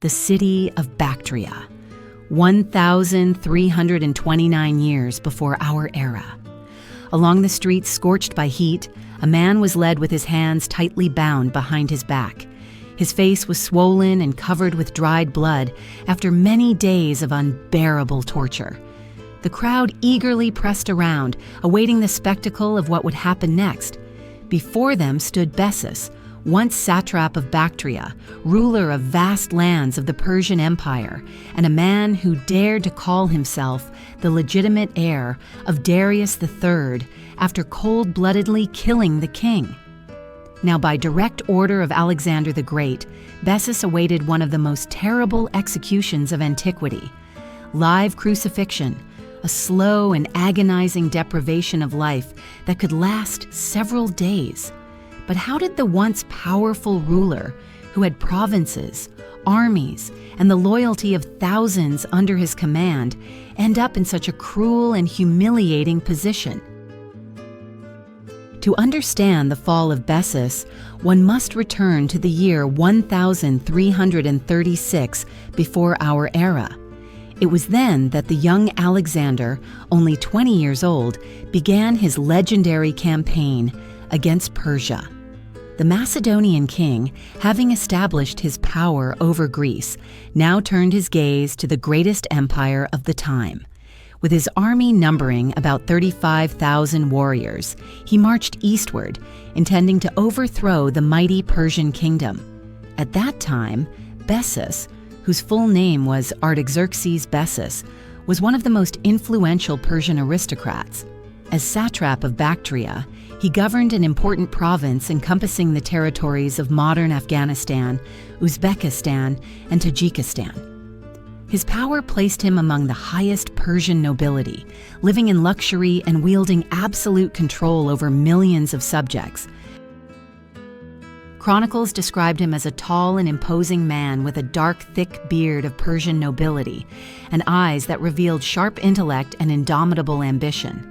the city of Bactria, 1,329 years before our era. Along the streets scorched by heat, a man was led with his hands tightly bound behind his back. His face was swollen and covered with dried blood after many days of unbearable torture. The crowd eagerly pressed around, awaiting the spectacle of what would happen next. Before them stood Bessos, once satrap of Bactria, ruler of vast lands of the Persian Empire, and a man who dared to call himself the legitimate heir of Darius III after cold-bloodedly killing the king. Now, by direct order of Alexander the Great, Bessos awaited one of the most terrible executions of antiquity. Live crucifixion, a slow and agonizing deprivation of life that could last several days. But how did the once powerful ruler, who had provinces, armies, and the loyalty of thousands under his command, end up in such a cruel and humiliating position? To understand the fall of Bessos, one must return to the year 1336 before our era. It was then that the young Alexander, only 20 years old, began his legendary campaign against Persia. The Macedonian king, having established his power over Greece, now turned his gaze to the greatest empire of the time. With his army numbering about 35,000 warriors, he marched eastward, intending to overthrow the mighty Persian kingdom. At that time, Bessos, whose full name was Artaxerxes Bessos, was one of the most influential Persian aristocrats. As satrap of Bactria, he governed an important province encompassing the territories of modern Afghanistan, Uzbekistan, and Tajikistan. His power placed him among the highest Persian nobility, living in luxury and wielding absolute control over millions of subjects. Chronicles described him as a tall and imposing man with a dark, thick beard of Persian nobility and eyes that revealed sharp intellect and indomitable ambition.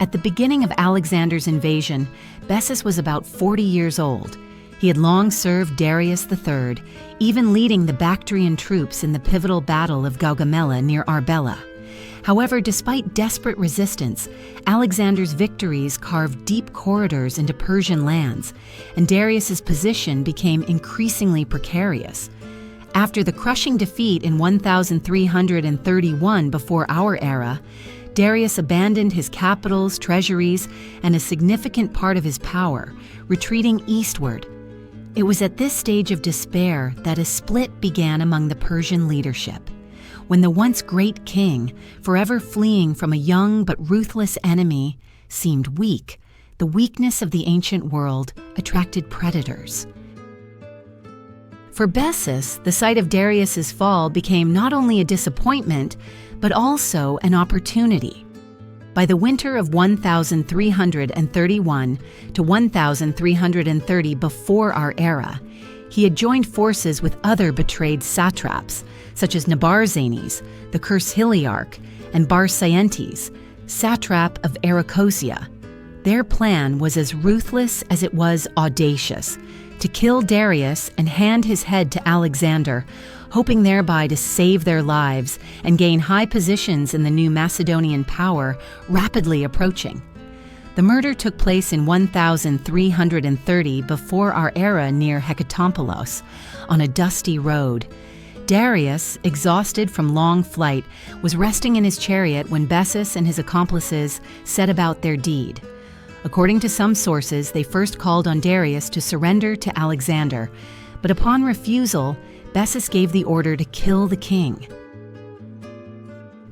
At the beginning of Alexander's invasion, Bessos was about 40 years old. He had long served Darius III, even leading the Bactrian troops in the pivotal battle of Gaugamela near Arbela. However, despite desperate resistance, Alexander's victories carved deep corridors into Persian lands, and Darius's position became increasingly precarious. After the crushing defeat in 1331 before our era, Darius abandoned his capitals, treasuries, and a significant part of his power, retreating eastward. It was at this stage of despair that a split began among the Persian leadership. When the once great king, forever fleeing from a young but ruthless enemy, seemed weak, the weakness of the ancient world attracted predators. For Bessos, the sight of Darius's fall became not only a disappointment, but also an opportunity. By the winter of 1331 to 1330 before our era, he had joined forces with other betrayed satraps, such as Nabarzanes, the Kurshiliarch, and Barsaentes, satrap of Arachosia. Their plan was as ruthless as it was audacious: to kill Darius and hand his head to Alexander, hoping thereby to save their lives and gain high positions in the new Macedonian power rapidly approaching. The murder took place in 1330 before our era near Hekatompelos, on a dusty road. Darius, exhausted from long flight, was resting in his chariot when Bessos and his accomplices set about their deed. According to some sources, they first called on Darius to surrender to Alexander, but upon refusal, Bessos gave the order to kill the king.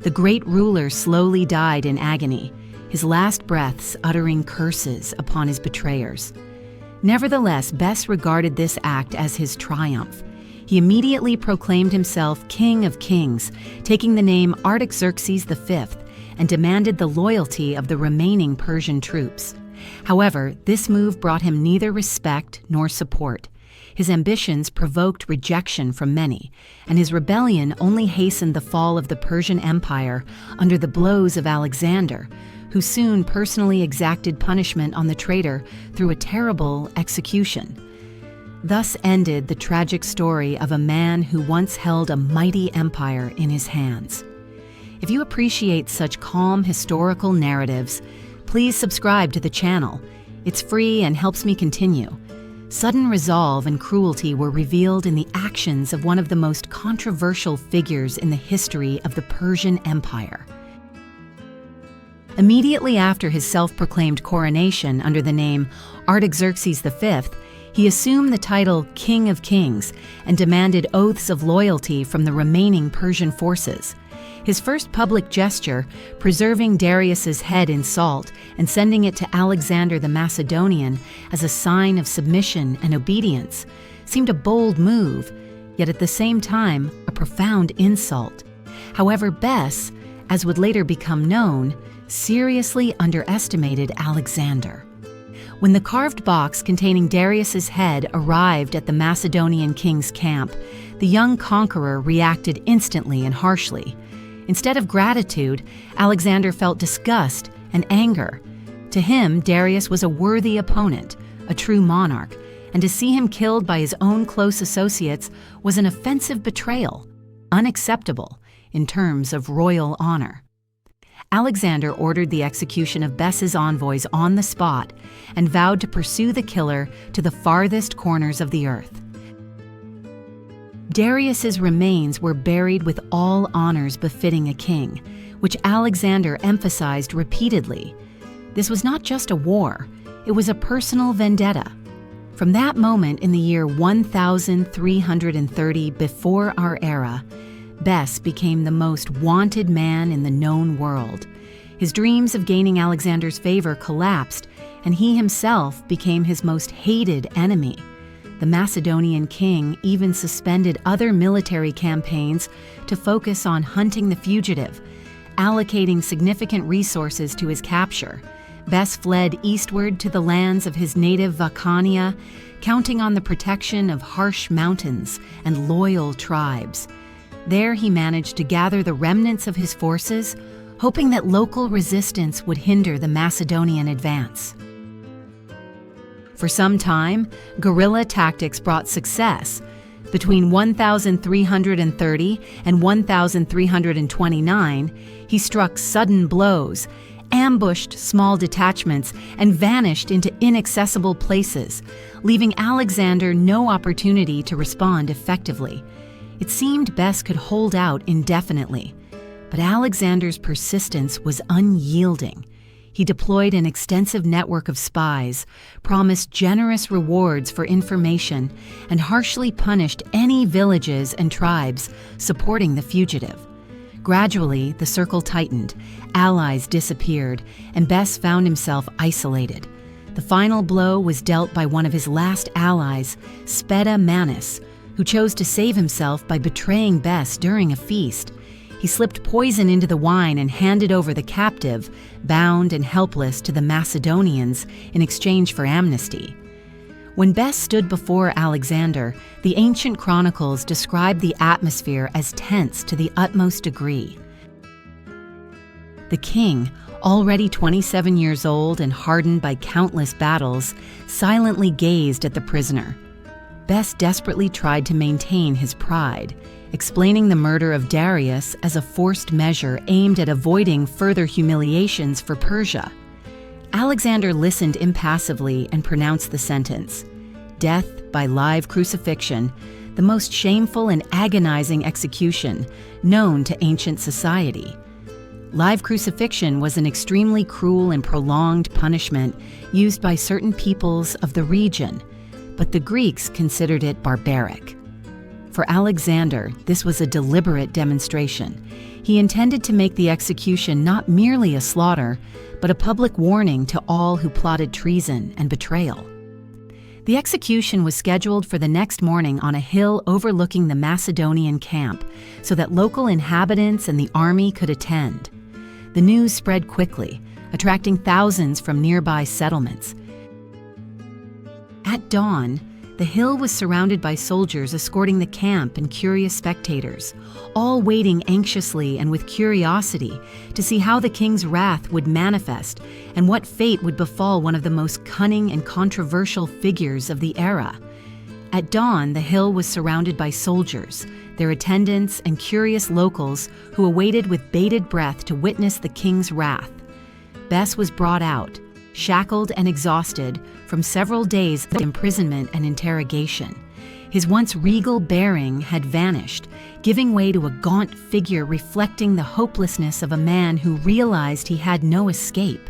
The great ruler slowly died in agony, his last breaths uttering curses upon his betrayers. Nevertheless, Bess regarded this act as his triumph. He immediately proclaimed himself King of Kings, taking the name Artaxerxes V, and demanded the loyalty of the remaining Persian troops. However, this move brought him neither respect nor support. His ambitions provoked rejection from many, and his rebellion only hastened the fall of the Persian Empire under the blows of Alexander, who soon personally exacted punishment on the traitor through a terrible execution. Thus ended the tragic story of a man who once held a mighty empire in his hands. If you appreciate such calm historical narratives, please subscribe to the channel. It's free and helps me continue. Sudden resolve and cruelty were revealed in the actions of one of the most controversial figures in the history of the Persian Empire. Immediately after his self-proclaimed coronation under the name Artaxerxes V, he assumed the title King of Kings and demanded oaths of loyalty from the remaining Persian forces. His first public gesture, preserving Darius's head in salt and sending it to Alexander the Macedonian as a sign of submission and obedience, seemed a bold move, yet at the same time a profound insult. However, Bess, as would later become known, seriously underestimated Alexander. When the carved box containing Darius's head arrived at the Macedonian king's camp, the young conqueror reacted instantly and harshly. Instead of gratitude, Alexander felt disgust and anger. To him, Darius was a worthy opponent, a true monarch, and to see him killed by his own close associates was an offensive betrayal, unacceptable in terms of royal honor. Alexander ordered the execution of Bess's envoys on the spot and vowed to pursue the killer to the farthest corners of the earth. Darius's remains were buried with all honors befitting a king, which Alexander emphasized repeatedly. This was not just a war, it was a personal vendetta. From that moment in the year 1330 before our era, Bess became the most wanted man in the known world. His dreams of gaining Alexander's favor collapsed, and he himself became his most hated enemy. The Macedonian king even suspended other military campaigns to focus on hunting the fugitive, allocating significant resources to his capture. Bess fled eastward to the lands of his native Vacania, counting on the protection of harsh mountains and loyal tribes. There he managed to gather the remnants of his forces, hoping that local resistance would hinder the Macedonian advance. For some time, guerrilla tactics brought success. Between 1330 and 1329, he struck sudden blows, ambushed small detachments, and vanished into inaccessible places, leaving Alexander no opportunity to respond effectively. It seemed Bess could hold out indefinitely, but Alexander's persistence was unyielding. He deployed an extensive network of spies, promised generous rewards for information, and harshly punished any villages and tribes supporting the fugitive. Gradually, the circle tightened, allies disappeared, and Bess found himself isolated. The final blow was dealt by one of his last allies, Speda Manus, who chose to save himself by betraying Bess during a feast. He slipped poison into the wine and handed over the captive, bound and helpless, to the Macedonians in exchange for amnesty. When Bess stood before Alexander, the ancient chronicles describe the atmosphere as tense to the utmost degree. The king, already 27 years old and hardened by countless battles, silently gazed at the prisoner. Bess desperately tried to maintain his pride, explaining the murder of Darius as a forced measure aimed at avoiding further humiliations for Persia. Alexander listened impassively and pronounced the sentence: death by live crucifixion, the most shameful and agonizing execution known to ancient society. Live crucifixion was an extremely cruel and prolonged punishment used by certain peoples of the region, but the Greeks considered it barbaric. For Alexander, this was a deliberate demonstration. He intended to make the execution not merely a slaughter, but a public warning to all who plotted treason and betrayal. The execution was scheduled for the next morning on a hill overlooking the Macedonian camp, so that local inhabitants and the army could attend. The news spread quickly, attracting thousands from nearby settlements. At dawn, the hill was surrounded by soldiers escorting the camp and curious spectators, all waiting anxiously and with curiosity to see how the king's wrath would manifest and what fate would befall one of the most cunning and controversial figures of the era. At dawn, the hill was surrounded by soldiers, their attendants, and curious locals who awaited with bated breath to witness the king's wrath. Bess was brought out, shackled and exhausted from several days of imprisonment and interrogation. His once regal bearing had vanished, giving way to a gaunt figure reflecting the hopelessness of a man who realized he had no escape.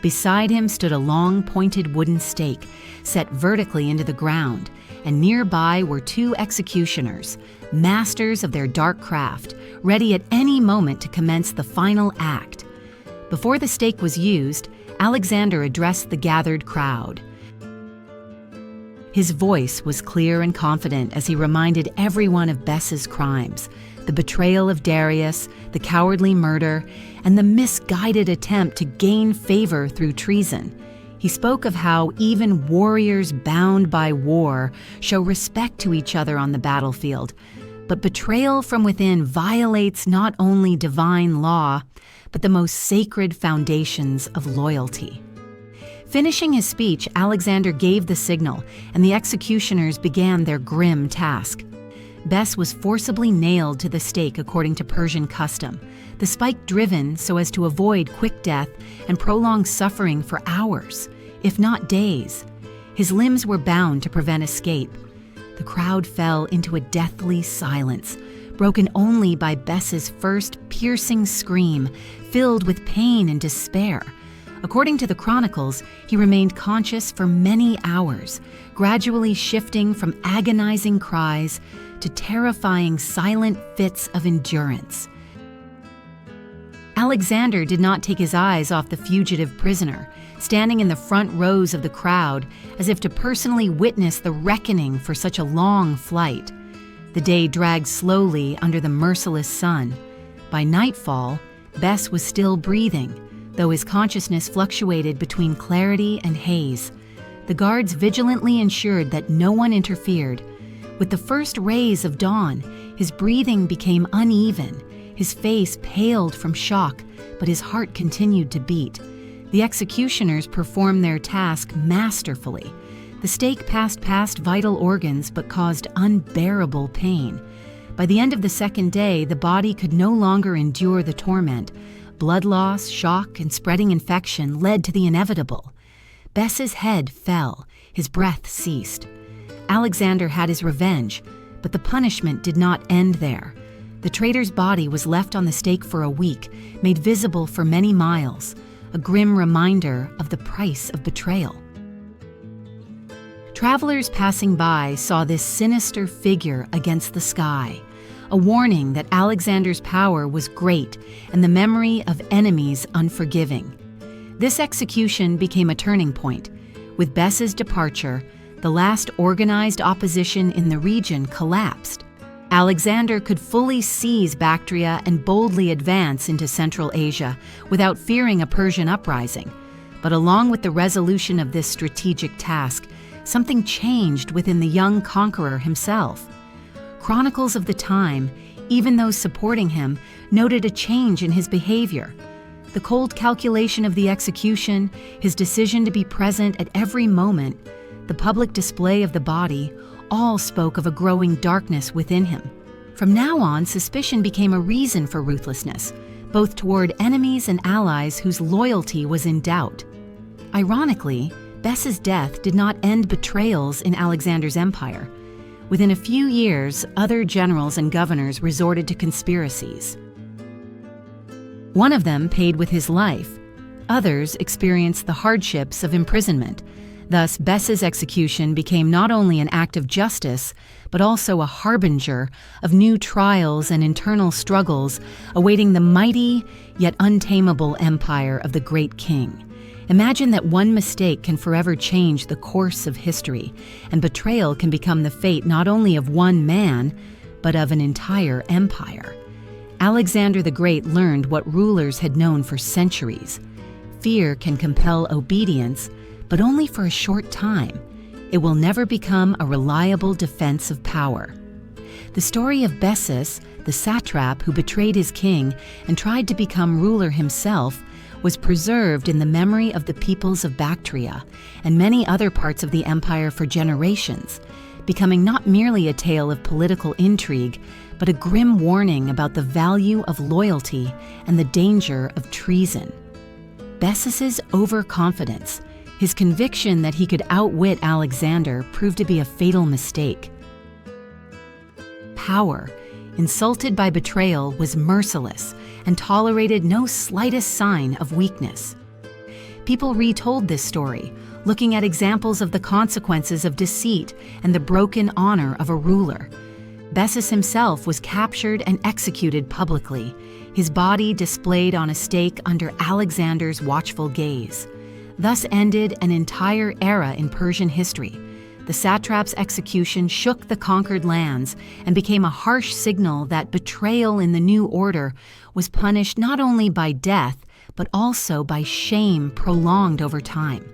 Beside him stood a long, pointed wooden stake set vertically into the ground, and nearby were two executioners, masters of their dark craft, ready at any moment to commence the final act. Before the stake was used, Alexander addressed the gathered crowd. His voice was clear and confident as he reminded everyone of Bess's crimes, the betrayal of Darius, the cowardly murder, and the misguided attempt to gain favor through treason. He spoke of how even warriors bound by war show respect to each other on the battlefield, but betrayal from within violates not only divine law, but the most sacred foundations of loyalty. Finishing his speech, Alexander gave the signal, and the executioners began their grim task. Bess was forcibly nailed to the stake according to Persian custom, the spike driven so as to avoid quick death and prolonged suffering for hours, if not days. His limbs were bound to prevent escape. The crowd fell into a deathly silence, broken only by Bess's first piercing scream, filled with pain and despair. According to the chronicles, he remained conscious for many hours, gradually shifting from agonizing cries to terrifying silent fits of endurance. Alexander did not take his eyes off the fugitive prisoner, standing in the front rows of the crowd as if to personally witness the reckoning for such a long flight. The day dragged slowly under the merciless sun. By nightfall, Bess was still breathing, though his consciousness fluctuated between clarity and haze. The guards vigilantly ensured that no one interfered. With the first rays of dawn, his breathing became uneven. His face paled from shock, but his heart continued to beat. The executioners performed their task masterfully. The stake passed past vital organs but caused unbearable pain. By the end of the second day, the body could no longer endure the torment. Blood loss, shock, and spreading infection led to the inevitable. Bess's head fell. His breath ceased. Alexander had his revenge, but the punishment did not end there. The traitor's body was left on the stake for a week, made visible for many miles, a grim reminder of the price of betrayal. Travelers passing by saw this sinister figure against the sky, a warning that Alexander's power was great and the memory of enemies unforgiving. This execution became a turning point. With Bess's departure, the last organized opposition in the region collapsed. Alexander could fully seize Bactria and boldly advance into Central Asia without fearing a Persian uprising. But along with the resolution of this strategic task, something changed within the young conqueror himself. Chronicles of the time, even those supporting him, noted a change in his behavior. The cold calculation of the execution, his decision to be present at every moment, the public display of the body, all spoke of a growing darkness within him. From now on, suspicion became a reason for ruthlessness, both toward enemies and allies whose loyalty was in doubt. Ironically, Bess's death did not end betrayals in Alexander's empire. Within a few years, other generals and governors resorted to conspiracies. One of them paid with his life. Others experienced the hardships of imprisonment. Thus, Bess's execution became not only an act of justice, but also a harbinger of new trials and internal struggles awaiting the mighty yet untamable empire of the great king. Imagine that one mistake can forever change the course of history, and betrayal can become the fate not only of one man, but of an entire empire. Alexander the Great learned what rulers had known for centuries. Fear can compel obedience, but only for a short time. It will never become a reliable defense of power. The story of Bessos, the satrap who betrayed his king and tried to become ruler himself, was preserved in the memory of the peoples of Bactria and many other parts of the empire for generations. becoming not merely a tale of political intrigue, but a grim warning about the value of loyalty and the danger of treason. Bessos's overconfidence, his conviction that he could outwit Alexander, proved to be a fatal mistake. Power, insulted by betrayal, was merciless and tolerated no slightest sign of weakness. People retold this story, looking at examples of the consequences of deceit and the broken honor of a ruler. Bessos himself was captured and executed publicly, his body displayed on a stake under Alexander's watchful gaze. Thus ended an entire era in Persian history. The satrap's execution shook the conquered lands and became a harsh signal that betrayal in the new order was punished not only by death, but also by shame prolonged over time.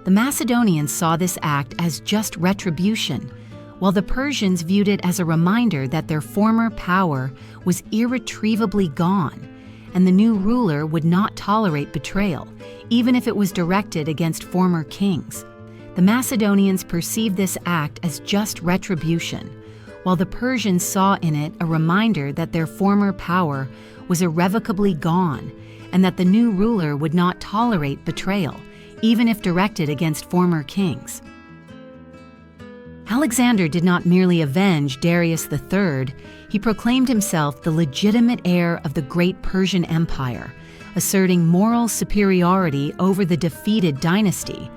The Macedonians saw this act as just retribution, while the Persians viewed it as a reminder that their former power was irretrievably gone, and the new ruler would not tolerate betrayal, even if it was directed against former kings. The Macedonians perceived this act as just retribution, while the Persians saw in it a reminder that their former power was irrevocably gone, and that the new ruler would not tolerate betrayal, even if directed against former kings. Alexander did not merely avenge Darius III, he proclaimed himself the legitimate heir of the great Persian Empire, asserting moral superiority over the defeated dynasty.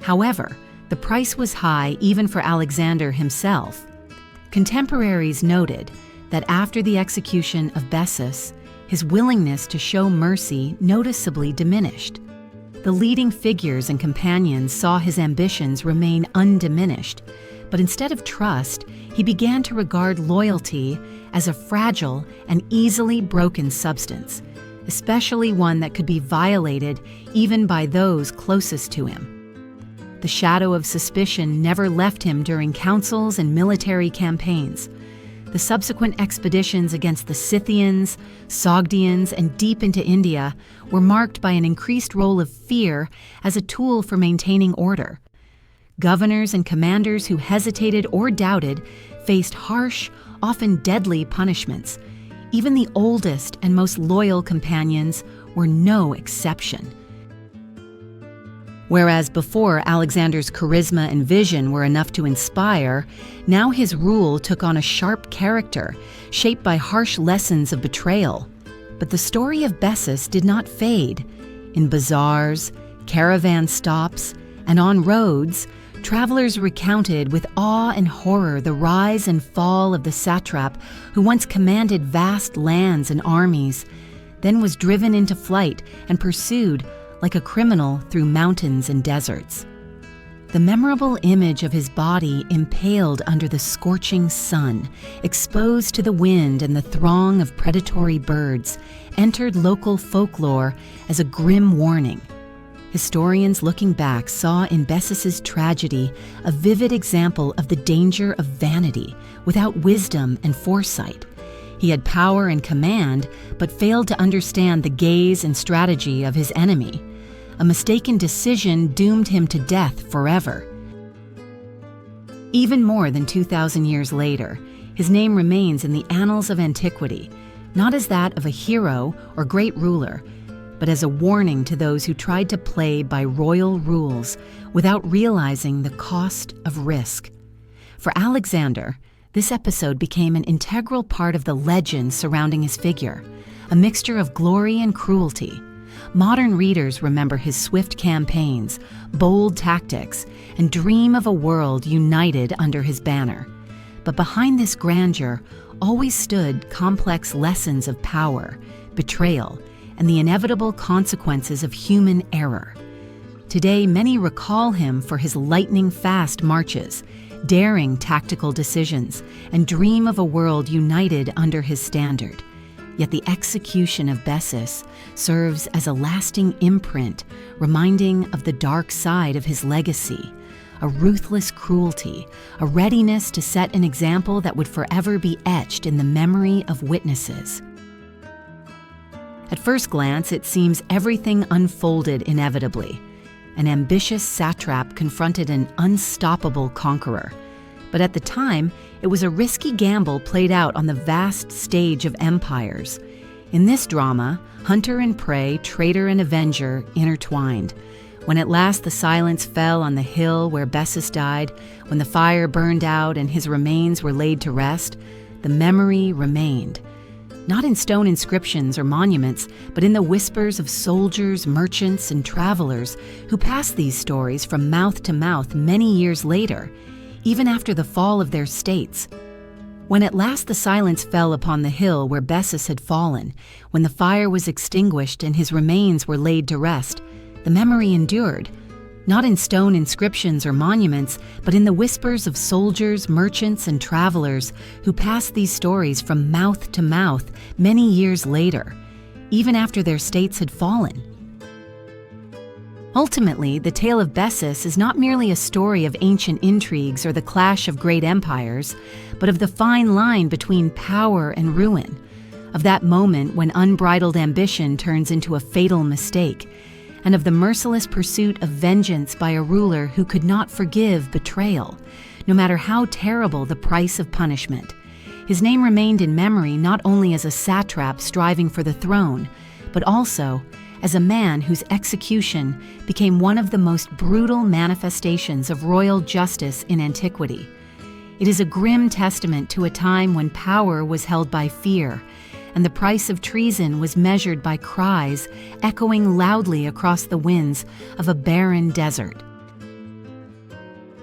However, the price was high even for Alexander himself. Contemporaries noted that after the execution of Bessos, his willingness to show mercy noticeably diminished. The leading figures and companions saw his ambitions remain undiminished, but instead of trust, he began to regard loyalty as a fragile and easily broken substance, especially one that could be violated even by those closest to him. The shadow of suspicion never left him during councils and military campaigns. The subsequent expeditions against the Scythians, Sogdians, and deep into India were marked by an increased role of fear as a tool for maintaining order. Governors and commanders who hesitated or doubted faced harsh, often deadly punishments. Even the oldest and most loyal companions were no exception. Whereas before Alexander's charisma and vision were enough to inspire, now his rule took on a sharp character, shaped by harsh lessons of betrayal. But the story of Bessos did not fade. In bazaars, caravan stops, and on roads, travelers recounted with awe and horror the rise and fall of the satrap who once commanded vast lands and armies, then was driven into flight and pursued like a criminal through mountains and deserts. The memorable image of his body impaled under the scorching sun, exposed to the wind and the throng of predatory birds, entered local folklore as a grim warning. Historians looking back saw in Bessos's tragedy a vivid example of the danger of vanity without wisdom and foresight. He had power and command, but failed to understand the gaze and strategy of his enemy. A mistaken decision doomed him to death forever. Even more than 2,000 years later, his name remains in the annals of antiquity, not as that of a hero or great ruler, but as a warning to those who tried to play by royal rules without realizing the cost of risk. For Alexander, this episode became an integral part of the legend surrounding his figure, a mixture of glory and cruelty. Modern readers remember his swift campaigns, bold tactics, and dream of a world united under his banner. But behind this grandeur always stood complex lessons of power, betrayal, and the inevitable consequences of human error. Today, many recall him for his lightning-fast marches, daring tactical decisions, and dream of a world united under his standard. Yet the execution of Bessos serves as a lasting imprint, reminding of the dark side of his legacy, a ruthless cruelty, a readiness to set an example that would forever be etched in the memory of witnesses. At first glance, it seems everything unfolded inevitably. An ambitious satrap confronted an unstoppable conqueror. But at the time, it was a risky gamble played out on the vast stage of empires. In this drama, hunter and prey, traitor and avenger intertwined. When at last the silence fell on the hill where Bessos died, when the fire burned out and his remains were laid to rest, the memory remained. Not in stone inscriptions or monuments, but in the whispers of soldiers, merchants, and travelers who passed these stories from mouth to mouth many years later, even after the fall of their states. When at last the silence fell upon the hill where Bessos had fallen, when the fire was extinguished and his remains were laid to rest, the memory endured, not in stone inscriptions or monuments, but in the whispers of soldiers, merchants, and travelers who passed these stories from mouth to mouth many years later, even after their states had fallen. Ultimately, the tale of Bessos is not merely a story of ancient intrigues or the clash of great empires, but of the fine line between power and ruin, of that moment when unbridled ambition turns into a fatal mistake, and of the merciless pursuit of vengeance by a ruler who could not forgive betrayal, no matter how terrible the price of punishment. His name remained in memory not only as a satrap striving for the throne, but also as a man whose execution became one of the most brutal manifestations of royal justice in antiquity. It is a grim testament to a time when power was held by fear, and the price of treason was measured by cries echoing loudly across the winds of a barren desert.